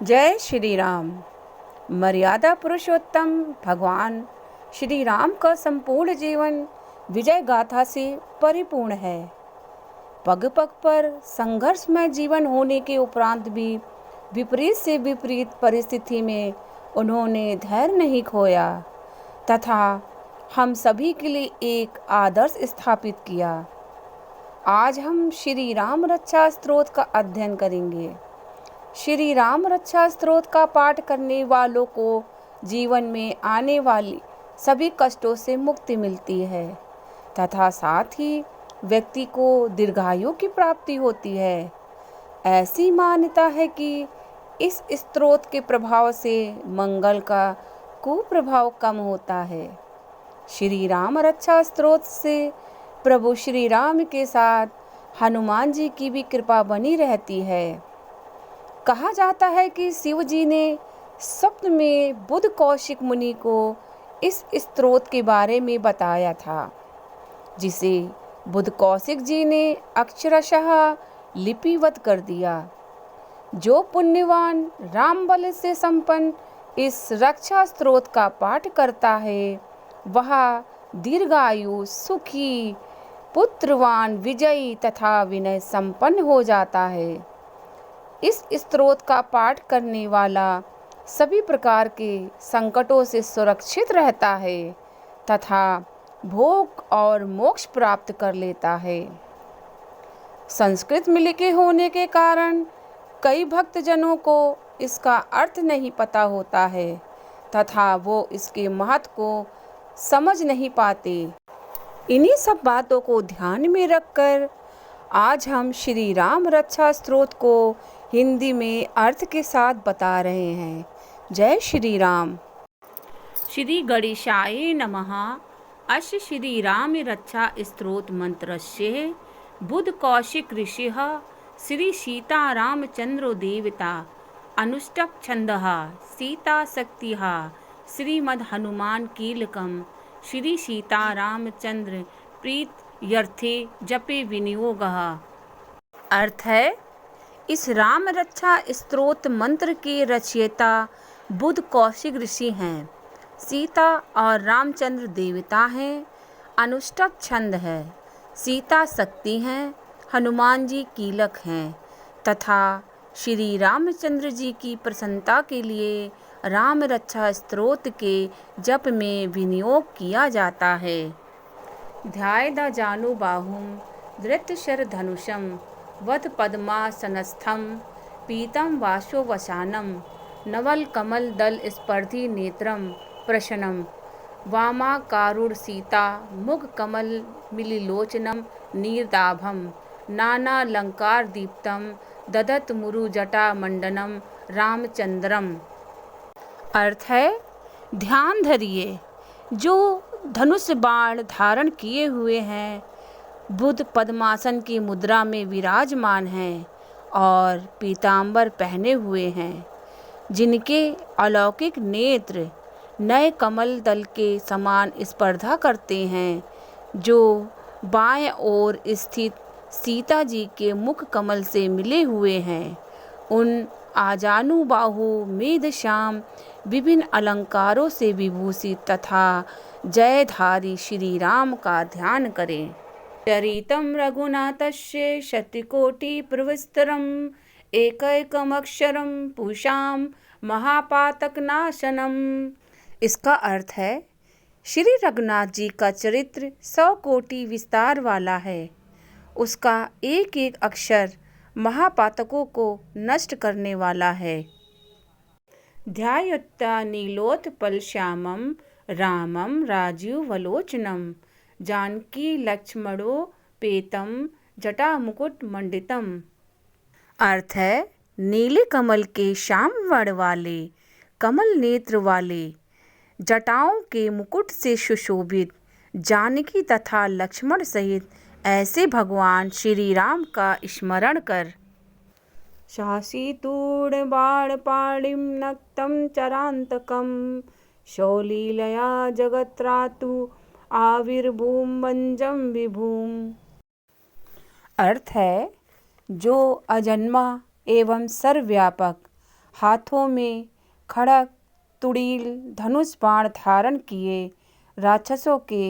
जय श्री राम। मर्यादा पुरुषोत्तम भगवान श्री राम का संपूर्ण जीवन विजय गाथा से परिपूर्ण है। पग पग पर संघर्षमय जीवन होने के उपरांत भी विपरीत से विपरीत परिस्थिति में उन्होंने धैर्य नहीं खोया तथा हम सभी के लिए एक आदर्श स्थापित किया। आज हम श्री राम रक्षा स्तोत्र का अध्ययन करेंगे। श्री राम रक्षा स्तोत्र का पाठ करने वालों को जीवन में आने वाली सभी कष्टों से मुक्ति मिलती है तथा साथ ही व्यक्ति को दीर्घायु की प्राप्ति होती है। ऐसी मान्यता है कि इस स्तोत्र के प्रभाव से मंगल का कुप्रभाव कम होता है। श्री राम रक्षा स्तोत्र से प्रभु श्री राम के साथ हनुमान जी की भी कृपा बनी रहती है। कहा जाता है कि शिव जी ने स्वप्न में बुध कौशिक मुनि को इस स्तोत्र के बारे में बताया था, जिसे बुध कौशिक जी ने अक्षरशः लिपिबद्ध कर दिया। जो पुण्यवान राम बल से संपन्न इस रक्षा स्तोत्र का पाठ करता है, वह दीर्घायु, सुखी, पुत्रवान, विजयी तथा विनय संपन्न हो जाता है। इस स्तोत्र का पाठ करने वाला सभी प्रकार के संकटों से सुरक्षित रहता है तथा भोग और मोक्ष प्राप्त कर लेता है। संस्कृत में लिखे होने के कारण कई भक्तजनों को इसका अर्थ नहीं पता होता है तथा वो इसके महत्व को समझ नहीं पाते। इन्हीं सब बातों को ध्यान में रखकर आज हम श्री राम रक्षा स्तोत्र को हिंदी में अर्थ के साथ बता रहे हैं। जय श्री राम। श्री गणेशाय नमः। अस्य श्री राम रक्षा स्तोत्र मंत्रस्य बुध कौशिक ऋषिः श्री सीता रामचंद्रो देवता अनुष्टक छंदः सीता शक्तिः श्रीमद् हनुमान कीलकम श्री सीता रामचंद्र प्रीत्यर्थे जपे विनियोगः। अर्थ है, इस राम रक्षा स्तोत्र मंत्र के रचयिता बुध कौशिक ऋषि हैं, सीता और रामचंद्र देवता हैं, अनुष्टक छंद है, सीता शक्ति हैं, हनुमान जी कीलक हैं तथा श्री रामचंद्र जी की प्रसन्नता के लिए राम रक्षा स्तोत्र के जप में विनियोग किया जाता है। ध्यायेदा जानुबाहुं धृतशरधनुषं वध पद्मासनस्थं पीतं वासोवसानं नवल कमल दल स्पर्धी नेत्रं प्रशनं वामाकारुण सीता मुख कमल मिलिलोचनं नीरदाभं नानालंकार दीप्तं ददत मुरु जटा मंडनम रामचंद्रम। अर्थ है, ध्यान धरिए, जो धनुष बाण धारण किए हुए हैं, बुध पद्मासन की मुद्रा में विराजमान हैं और पीतांबर पहने हुए हैं, जिनके अलौकिक नेत्र नए कमल दल के समान स्पर्धा करते हैं, जो बाएं ओर स्थित सीता जी के मुख कमल से मिले हुए हैं। उन आजानुबाहु मेघश्याम विभिन्न अलंकारों से विभूषित तथा जयधारी श्री राम का ध्यान करें। चरितं रघुनाथस्य शतकोटि प्रविस्तरम् एकैकमक्षरं पूषां महापातकनाशनम्। इसका अर्थ है, श्री रघुनाथ जी का चरित्र 100 कोटि विस्तार वाला है। उसका एक एक अक्षर महापातकों को नष्ट करने वाला है। ध्यायत्ता नीलोत्पल श्यामं रामं राजीवलोचनं जानकी लक्ष्मणोपेतं जटामुकुट मंडितम। अर्थ है, नीले कमल के श्याम वर्ण वाले, कमल नेत्र वाले, जटाओं के मुकुट से सुशोभित जानकी तथा लक्ष्मण सहित ऐसे भगवान श्री राम का स्मरण कर। शासीतूर्ण बाणपाणिं नक्तं चरान्तकं शौलीलया जगत्रातु आविर्भूम वंजम विभूम। अर्थ है, जो अजन्मा एवं सर्वव्यापक हाथों में खड़ग, तुड़ील, धनुष बाण धारण किए राक्षसों के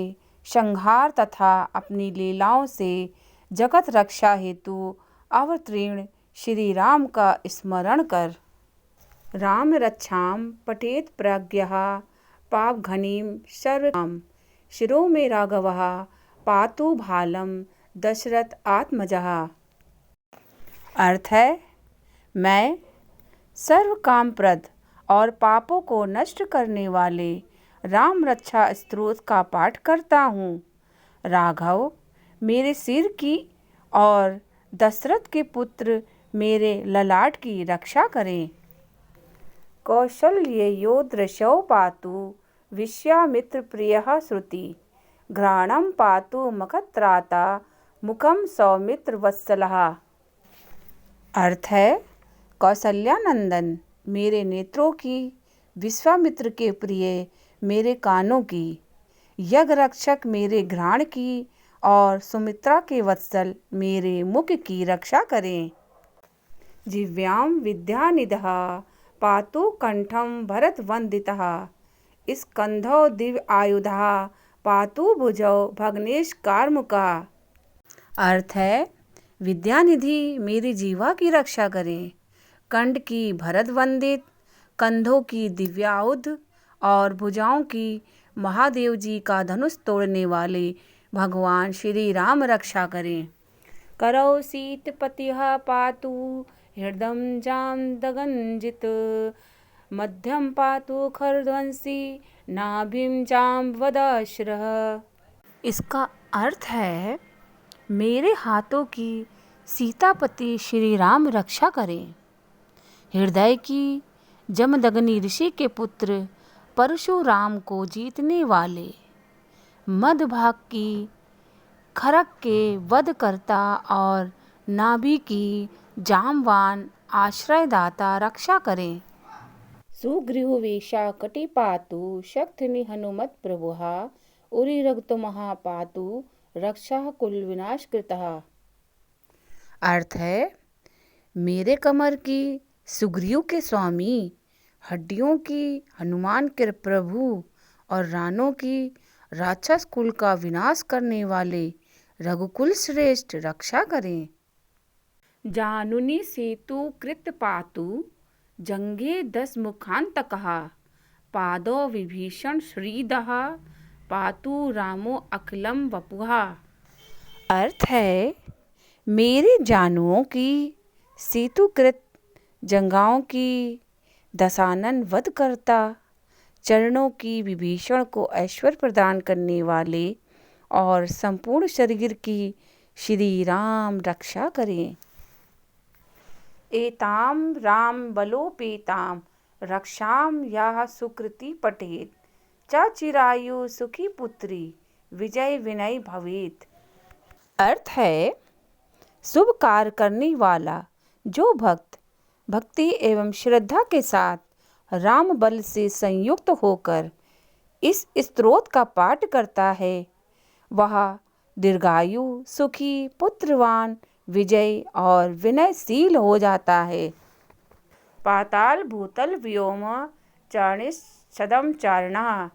संहार तथा अपनी लीलाओं से जगत रक्षा हेतु अवतीर्ण श्री राम का स्मरण कर। राम रक्षाम पठेत प्रज्ञः पापघ्नीं सर्वकाम शिरो में राघवः पातु भालम दशरथ आत्मजः। अर्थ है, मैं सर्व कामप्रद और पापों को नष्ट करने वाले राम रक्षा स्तोत्र का पाठ करता हूँ। राघव मेरे सिर की और दशरथ के पुत्र मेरे ललाट की रक्षा करें। कौशल्यो दृशौ पातु विश्वामित्र प्रियः श्रुति घ्राणं पातु मखत्राता मुखम सौमित्र वत्सलः। अर्थ है, कौशल्यानंदन मेरे नेत्रों की, विश्वामित्र के प्रिय मेरे कानों की, यज्ञ रक्षक मेरे घ्राण की और सुमित्रा के वत्सल मेरे मुख की रक्षा करें। जिह्वां विद्यानिधिः पातु कंठं भरतवंदितः स्कंधौ दिव्य आयुधः पातु भुजौ भग्नेश कार्मुका। अर्थ है, विद्यानिधि मेरी जीवा की रक्षा करें, कंठ की भरत वंदित, कंधों की दिव्यायुध और भुजाओं की महादेव जी का धनुष तोड़ने वाले भगवान श्री राम रक्षा करें। करौ सीतपतिः पातु हृदयं जामदग्नजित् मध्यम पातु खरध्वंसी नाभिं जाम्बवदाश्रः। इसका अर्थ है, मेरे हाथों की सीतापति श्री राम रक्षा करें। हृदय की जमदग्नि ऋषि के पुत्र परशुराम को जीतने वाले, मध्यभाग की खरक के वधकर्ता और नाभि की जामवान आश्रयदाता रक्षा करें। सुग्रीवेशा कटि पातु शक्तिनि हनुमत प्रभुः उरि रघुत्तमः पातु रक्षा कुल विनाश कृतः। अर्थ है, मेरे कमर की सुग्रीव के स्वामी, हड्डियों की हनुमान के प्रभु और रानों की राक्षस कुल का विनाश करने वाले रघुकुल श्रेष्ठ रक्षा करें। जानुनी सेतु कृत पातु जंगे 10 मुखांतकः पादौ विभीषण श्रीदः पातु रामो अखिलम वपुः। अर्थ है, मेरे जानुओं की सेतुकृत जंगाओं की दशानन वध करता, चरणों की विभीषण को ऐश्वर्य प्रदान करने वाले और संपूर्ण शरीर की श्री राम रक्षा करें। एताम राम बलोपेताम रक्षाम याः सुकृति पठेत च चिरायु सुखी पुत्री विजय विनय भवेत। अर्थ है, शुभ कार्य करने वाला जो भक्त भक्ति एवं श्रद्धा के साथ राम बल से संयुक्त होकर इस स्तोत्र का पाठ करता है, वह दीर्घायु, सुखी, पुत्रवान, विजय और विनयशील हो जाता है। पाताल भूतल व्योम चरणिच्छदं चारणः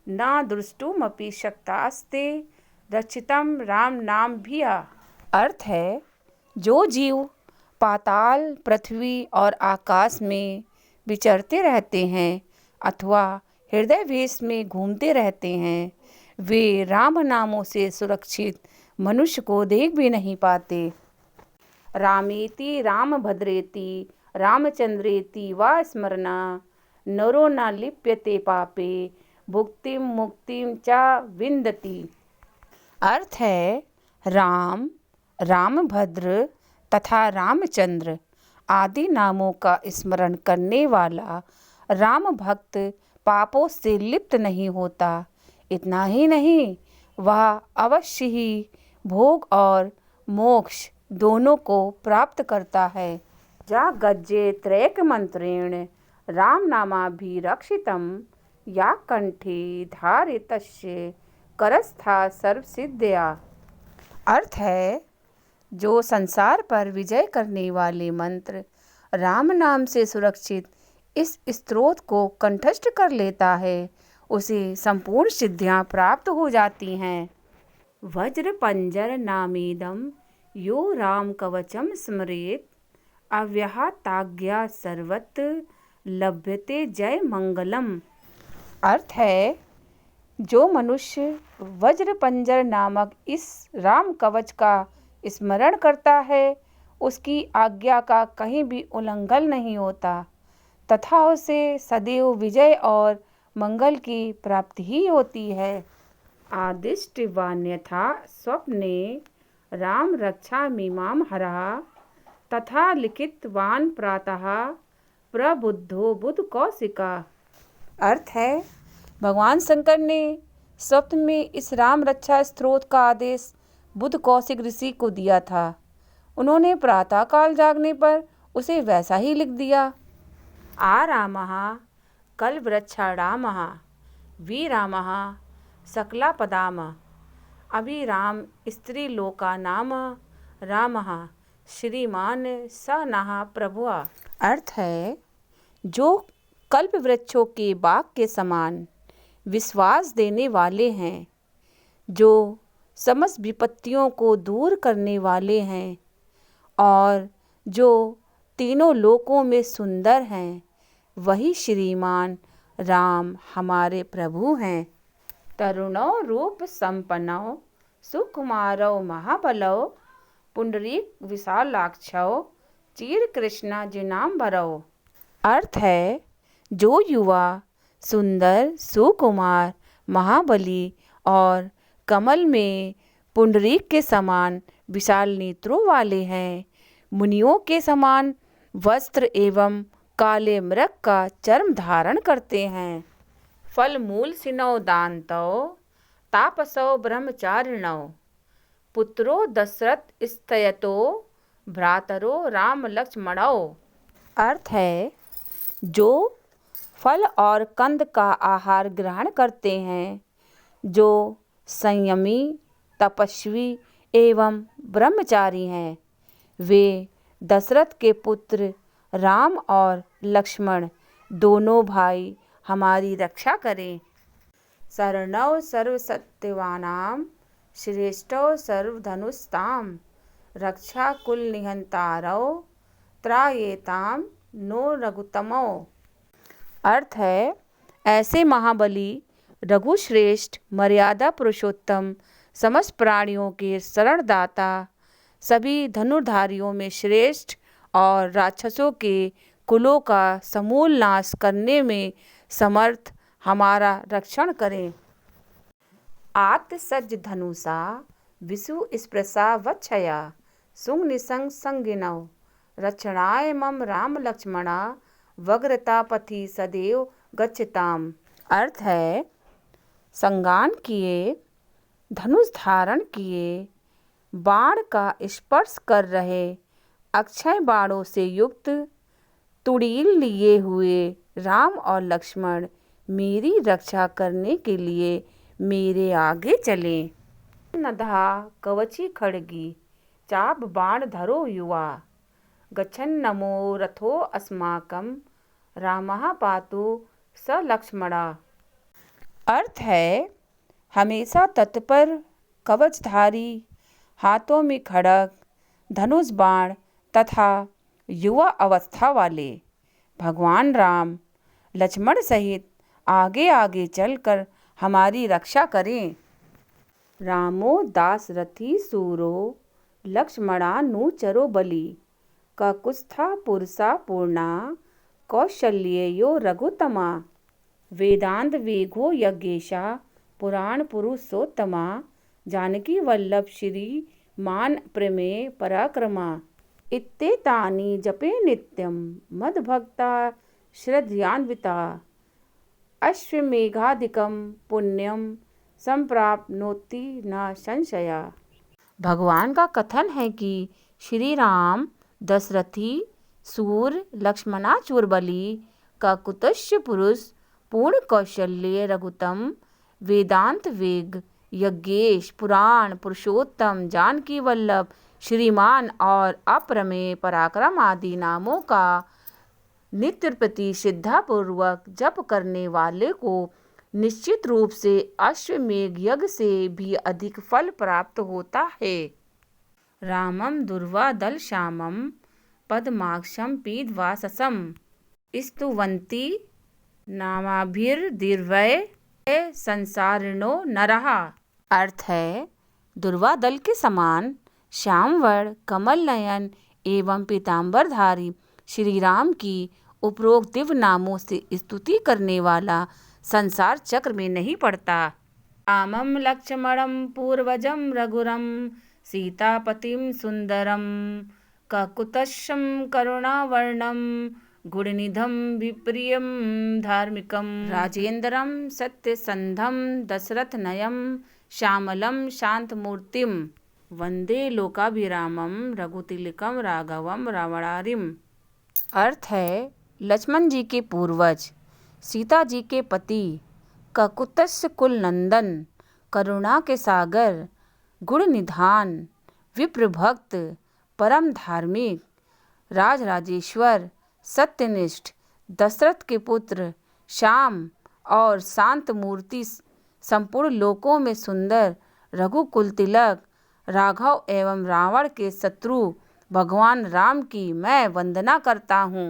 न दृष्टुमपि शक्तास्ते रक्षितं राम नाम भी। अर्थ है, जो जीव पाताल, पृथ्वी और आकाश में विचरते रहते हैं अथवा हृदय वेश में घूमते रहते हैं, वे राम नामों से सुरक्षित मनुष्य को देख भी नहीं पाते। रामेति रामभद्रेति रामचंद्रेति वा स्मरना नरो न लिप्यते पापे भुक्तिम मुक्तिम च विन्दति। अर्थ है, राम, रामभद्र तथा रामचंद्र आदि नामों का स्मरण करने वाला राम भक्त पापों से लिप्त नहीं होता। इतना ही नहीं, वह अवश्य ही भोग और मोक्ष दोनों को प्राप्त करता है। जा गज्जे त्रैक मंत्रेण राम नामाभिरक्षितं या कंठे धारितस्य करस्था सर्वसिद्धया। अर्थ है, जो संसार पर विजय करने वाले मंत्र राम नाम से सुरक्षित इस स्त्रोत को कंठस्थ कर लेता है उसे संपूर्ण सिद्धियां प्राप्त हो जाती हैं। वज्र पंजर नामेदम यो राम कवचम स्मरेत अव्याहताज्ञा सर्वत्र लभ्यते जय मंगलम। अर्थ है, जो मनुष्य वज्र पंजर नामक इस राम कवच का स्मरण करता है उसकी आज्ञा का कहीं भी उल्लंघन नहीं होता तथा उसे सदैव विजय और मंगल की प्राप्ति ही होती है। आदिष्ट वान्यथा स्वप्ने राम रक्षा मीमां हरः तथा लिखितवान प्रातः प्रबुद्धो बुध कौशिका। अर्थ है, भगवान शंकर ने स्वप्न में इस राम रक्षा स्त्रोत का आदेश बुध कौशिक ऋषि को दिया था। उन्होंने प्रातःकाल जागने पर उसे वैसा ही लिख दिया। आ रामः कल्पवृक्षाणामः वीरामः सकलापदाम अभिराम स्त्रीलोकानाम रामः श्रीमान स नः प्रभुः। अर्थ है, जो कल्प वृक्षों के बाग के समान विश्वास देने वाले हैं, जो समस्त विपत्तियों को दूर करने वाले हैं और जो तीनों लोकों में सुंदर हैं, वही श्रीमान राम हमारे प्रभु हैं। तरुणो रूप संपन्नो सुकुमारो महाबलो पुंडरीक विशालाक्षो चीर कृष्णा जिनांबरो। अर्थ है, जो युवा सुंदर सुकुमार महाबली और कमल में पुंडरीक के समान विशाल नेत्रों वाले हैं, मुनियों के समान वस्त्र एवं काले मृग का चर्म धारण करते हैं। फल मूल सिनो दानतो तापसो ब्रह्मचारिणो पुत्रो दशरथ स्थयतो भ्रातरो राम लक्ष्मणो। अर्थ है, जो फल और कंद का आहार ग्रहण करते हैं, जो संयमी तपस्वी एवं ब्रह्मचारी हैं, वे दशरथ के पुत्र राम और लक्ष्मण दोनों भाई हमारी रक्षा करें। शरणौ सर्वसत्यवानां श्रेष्ठौ सर्वधनुस्ताम रक्षा कुल निहंतारौ त्रायेताम नो रघुतमो। अर्थ है, ऐसे महाबली रघुश्रेष्ठ मर्यादा पुरुषोत्तम समस्त प्राणियों के शरणदाता सभी धनुर्धारियों में श्रेष्ठ और राक्षसों के कुलों का समूल नाश करने में समर्थ हमारा रक्षण करें। आत्सज्ज धनुषा विषु स्पृशा वक्षया सुंग निसंग संगिनौ रक्षणाय मम राम लक्ष्मणा वग्रता पथि सदैव गच्छताम। अर्थ है, संगान किए, धनुष धारण किए, बाण का स्पर्श कर रहे, अक्षय बाणों से युक्त तुड़ील लिए हुए राम और लक्ष्मण मेरी रक्षा करने के लिए मेरे आगे चले। नधा कवची खड़गी चाप बाण धरो युवा गच्छन नमो रथो अस्माकं रामः पातु स लक्ष्मणा। अर्थ है, हमेशा तत्पर कवचधारी, हाथों में खड़ग, धनुष बाण तथा युवा अवस्था वाले भगवान राम लक्ष्मण सहित आगे आगे चलकर हमारी रक्षा करें। रामो दासरथी सूरो लक्ष्मणानुचरो बलि ककुत्स्था पुरुषा पूर्णा कौशल्यो रघुत्तमा वेदांत वेगो यज्ञेशा पुराण पुरुषोत्तमा जानकी वल्लभ श्री मान प्रमेय पराक्रमा इत्येतानि जपे नित्यं मद्भक्ता श्रद्धयान्विता अश्वमेघादिकं पुण्यं संप्राप्नोति न संशया। भगवान का कथन है कि श्री राम दशरथी सूर लक्ष्मणाचुर बलि ककुत्स्थ पुरुष पूर्ण कौशल्य रघुत्तम वेदांत वेग यज्ञेश पुराण पुरुषोत्तम जानकी वल्लभ श्रीमान और अप्रमेय पराक्रम आदि नामों का नित्य प्रति श्रद्धापूर्वक जप करने वाले को निश्चित रूप से अश्वमेघ यज्ञ से भी अधिक फल प्राप्त होता है। रामं दुर्वादल श्यामं पद्माक्षं पीतवाससं स्तुवन्ति नामाभिर्दिव्यै संसारिणो नरः। अर्थ है, दुर्वादल के समान श्यामवर्ण कमल नयन एवं पीताम्बरधारी श्री राम की उपरोक्त दिव्य नामों से स्तुति करने वाला संसार चक्र में नहीं पड़ता। रामं लक्ष्मणं पूर्वजं रघुरं सीतापतिं सुंदरम काकुत्स्थं करुणावर्णं गुणनिधं विप्रियं धार्मिकं राजेन्द्रं सत्यसन्धं दशरथनयं श्यामलं शान्तमूर्तिं वंदे लोकाभिरामं रघुतिलकं राघवं रावणारिम। अर्थ है, लक्ष्मण जी के पूर्वज, सीता जी के पति, काकुत्स्थ कुल नंदन, करुणा के सागर, गुण निधान, विप्र भक्त, परम धार्मिक, राजराजेश्वर, सत्यनिष्ठ, दशरथ के पुत्र, श्याम और शांत मूर्ति, संपूर्ण लोकों में सुंदर, रघुकुल तिलक, राघव एवं रावण के शत्रु भगवान राम की मैं वंदना करता हूँ।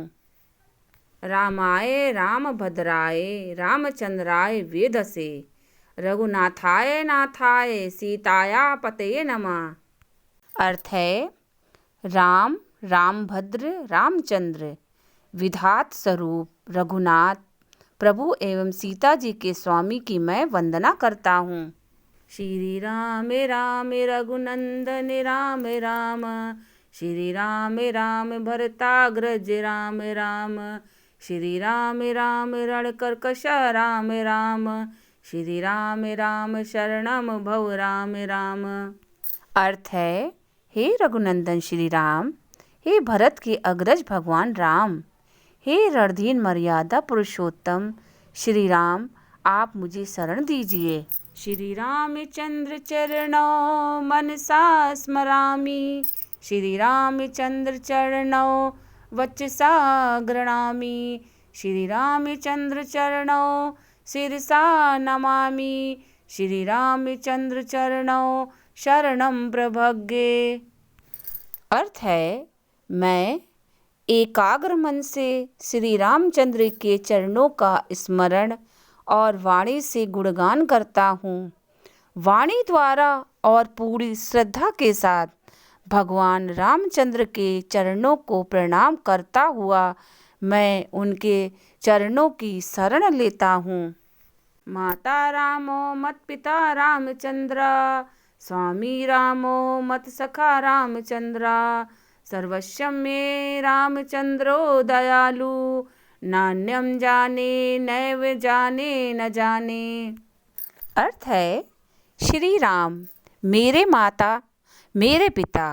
रामाय रामभद्राय रामचंद्राय वेधसे रघुनाथाय नाथाय सीताया पतये नमः। अर्थ है, राम, रामभद्र, रामचंद्र, विधात स्वरूप रघुनाथ, प्रभु एवं सीता जी के स्वामी की मैं वंदना करता हूँ। श्री राम राम रघुनंदन राम राम, श्री राम राम भरताग्रज राम राम, श्री राम राम रणकर्कश राम राम, श्री राम राम शरणम भव राम राम। अर्थ है, हे रघुनंदन श्री राम, हे भरत के अग्रज भगवान राम, हे रणधीर मर्यादा पुरुषोत्तम श्री राम, आप मुझे शरण दीजिए। श्री रामचंद्र चरणों मनसा स्मरामि, श्री रामचंद्र चरणों वचसा गृणामि, श्री रामचंद्र चरणों शिरसा नमामि, श्री रामचंद्र चरणों शरणं प्रपद्ये। अर्थ है, मैं एकाग्र मन से श्री रामचंद्र के चरणों का स्मरण और वाणी से गुणगान करता हूँ। वाणी द्वारा और पूरी श्रद्धा के साथ भगवान रामचंद्र के चरणों को प्रणाम करता हुआ मैं उनके चरणों की शरण लेता हूँ। माता रामो मत पिता रामचंद्र, स्वामी रामो मत सखा रामचंद्र, सर्वस्व मे रामचंद्रो दयालु, नान्यम जाने नैव जाने न जाने। अर्थ है, श्री राम मेरे माता, मेरे पिता,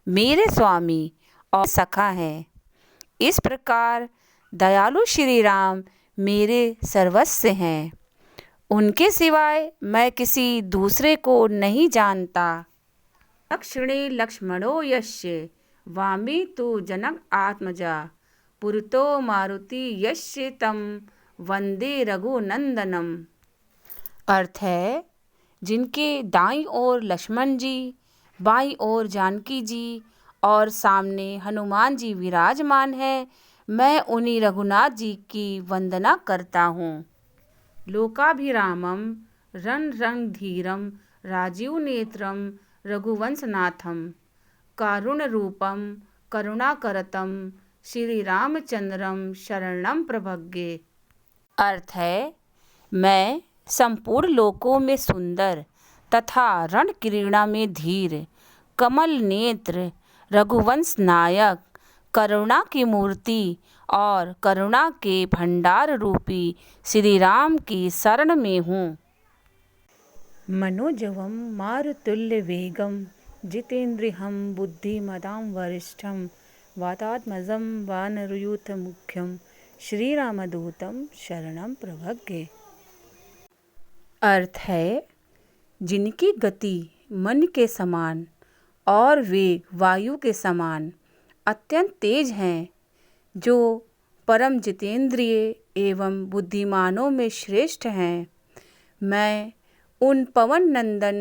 मेरे स्वामी और सखा हैं। इस प्रकार दयालु श्री राम मेरे सर्वस्व हैं। उनके सिवाय मैं किसी दूसरे को नहीं जानता। दक्षिणे लक्ष्मणो यस्य वामी तु जनक आत्मजा, पुरतो मारुति यस्य तं वंदे रघुनंदनम। अर्थ है, जिनके दाईं ओर लक्ष्मण जी, बाईं ओर जानकी जी और सामने हनुमान जी विराजमान हैं, मैं उन्हीं रघुनाथ जी की वंदना करता हूँ। लोकाभिरामं रणरणधीरं राजीव नेत्रं रघुवंशनाथं, कारुण्यरूपं करुणाकरतं श्री रामचंद्रम शरणं प्रपद्ये। अर्थ है, मैं संपूर्ण लोकों में सुंदर तथा रण क्रीड़ा में धीर, कमल नेत्र, रघुवंश नायक, करुणा की मूर्ति और करुणा के भंडार रूपी श्री राम की शरण में हूँ। मनोजवम मारुतुल्य वेगम जितेन्द्रियं बुद्धिमतां वरिष्ठं वातात्मजं वानरयूथ मुख्यं श्रीरामदूतं शरणं प्रपद्ये। अर्थ है, जिनकी गति मन के समान और वेग वायु के समान अत्यंत तेज हैं, जो परम जितेंद्रिय एवं बुद्धिमानों में श्रेष्ठ हैं। मैं उन पवन नंदन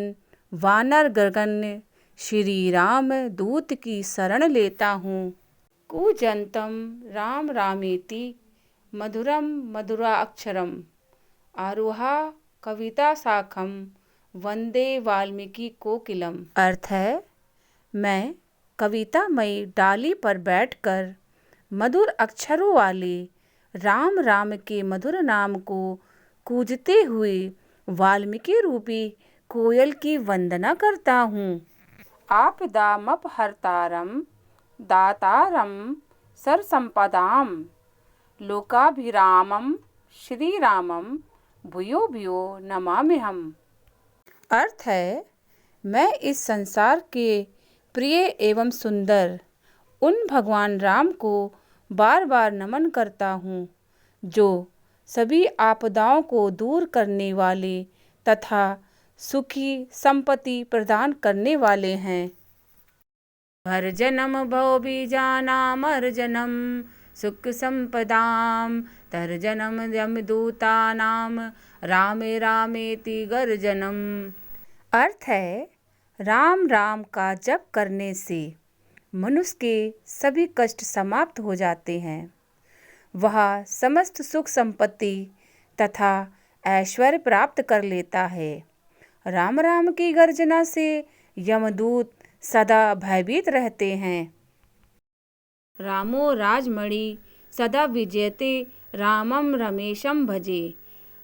वानर गगन श्री राम दूत की शरण लेता हूँ। कूजंतम राम रामेति मधुरम मधुराक्षरम आरुहा कविता शाखम वंदे वाल्मीकि कोकिलम। अर्थ है, मैं कवितामयी डाली पर बैठकर मधुर अक्षरों वाले राम राम के मधुर नाम को कूजते हुए वाल्मीकि रूपी कोयल की वंदना करता हूँ। आपदामपहर्तारम दातारम सर्वसंपदाम लोकाभिरामम श्री रामम भूयो भूयो नमाम्यहम्। अर्थ है, मैं इस संसार के प्रिय एवं सुंदर उन भगवान राम को बार बार नमन करता हूँ जो सभी आपदाओं को दूर करने वाले तथा सुखी संपत्ति प्रदान करने वाले हैं। हर जन्म भव बीजाना मर जन्म सुख संपदाम तर्जनम यमदूतानाम रामे रामेति गर्जनम। अर्थ है, राम राम का जप करने से मनुष्य के सभी कष्ट समाप्त हो जाते हैं। वह समस्त सुख संपत्ति तथा ऐश्वर्य प्राप्त कर लेता है। राम राम की गर्जना से यमदूत सदा भयभीत रहते हैं। रामो राजमणि सदा विजयते रामम रमेशम भजे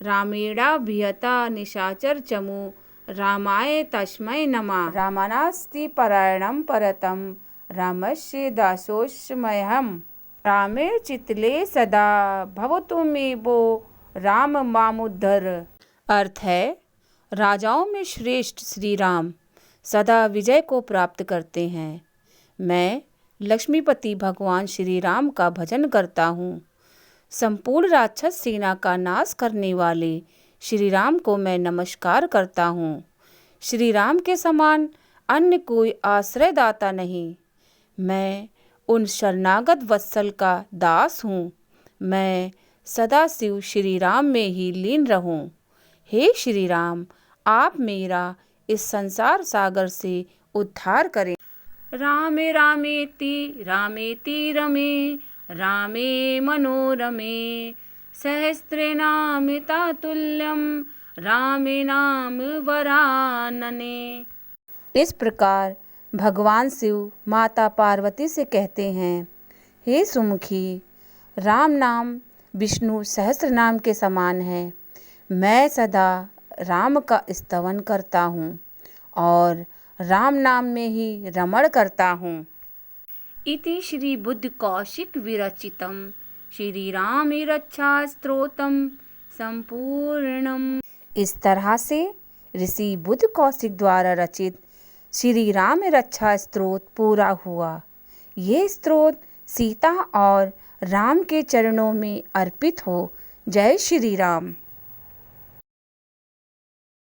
रामेणाभिहता निशाचर चमु रामाय तस्मै नमः। रामानास्ति परायणं परतं रामस्य दासोऽस्म्यहम्। रामे चित्ले सदा भवतु मे वो राम मामुद्धर। अर्थ है, राजाओं में श्रेष्ठ श्री राम सदा विजय को प्राप्त करते हैं। मैं लक्ष्मीपति भगवान श्री राम का भजन करता हूँ। संपूर्ण राक्षस सेना का नाश करने वाले श्री राम को मैं नमस्कार करता हूँ। श्री राम के समान अन्य कोई आश्रयदाता नहीं। मैं उन शरणागत वत्सल का दास हूँ। मैं सदाशिव श्री राम में ही लीन रहूं। हे श्री राम, आप मेरा इस संसार सागर से उद्धार करें। रामे रामेति रामेति रमे रामे मनोरमे सहस्रनामिता तुल्यम रामे नाम वरानने। इस प्रकार भगवान शिव माता पार्वती से कहते हैं, हे सुमुखी, राम नाम विष्णु सहस्त्र नाम के समान है। मैं सदा राम का स्तवन करता हूँ और राम नाम में ही रमण करता हूँ। इति श्री बुद्ध कौशिक विरचितम श्री राम रक्षा स्तोत्रम संपूर्णम। इस तरह से ऋषि बुद्ध कौशिक द्वारा रचित श्री राम रक्षा स्तोत्र पूरा हुआ। ये स्तोत्र सीता और राम के चरणों में अर्पित हो। जय श्री राम।